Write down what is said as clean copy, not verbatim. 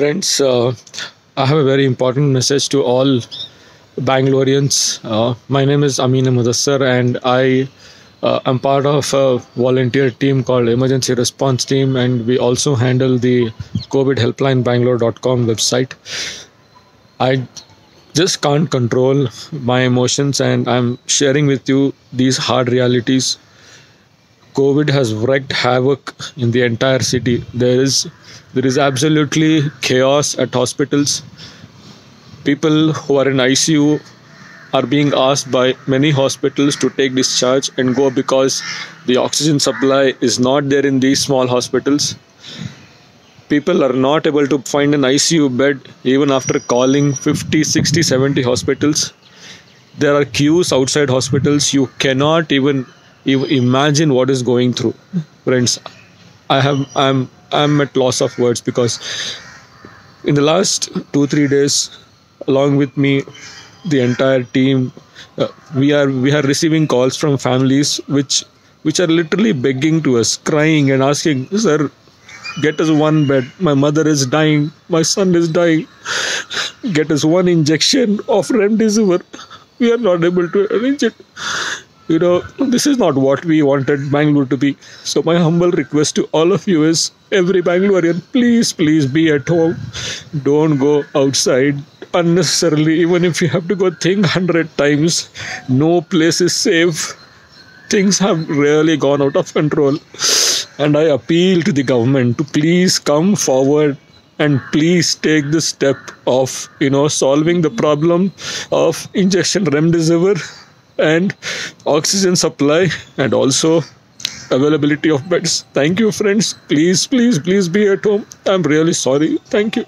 Friends, I have a very important message to all Bangaloreans. My name is Amin Mudassar, and I am part of a volunteer team called Emergency Response Team, and we also handle the COVID helpline Bangalore.com website. I just can't control my emotions, and I'm sharing with you these hard realities. COVID has wreaked havoc in the entire city. There is absolutely chaos at hospitals. People who are in ICU are being asked by many hospitals to take discharge and go because the oxygen supply is not there in these small hospitals. People are not able to find an ICU bed even after calling 50, 60, 70 hospitals. There are queues outside hospitals. You cannot even imagine what is going through. Friends, I'm at loss of words because in the last 2 3 days, along with me, the entire team, we are receiving calls from families which are literally begging to us, crying and asking, "Sir, get us one bed. My mother is dying. My son is dying. Get us one injection of remdesivir." We are not able to arrange it. This is not what we wanted Bangalore to be. So my humble request to all of you is, every Bangalorean, please be at home. Don't go outside unnecessarily. Even if you have to go think 100 times, no place is safe. Things have really gone out of control. And I appeal to the government to please come forward and please take the step of, solving the problem of injection remdesivir and oxygen supply, and also availability of beds. Thank you, friends. Please be at home. I'm really sorry. Thank you.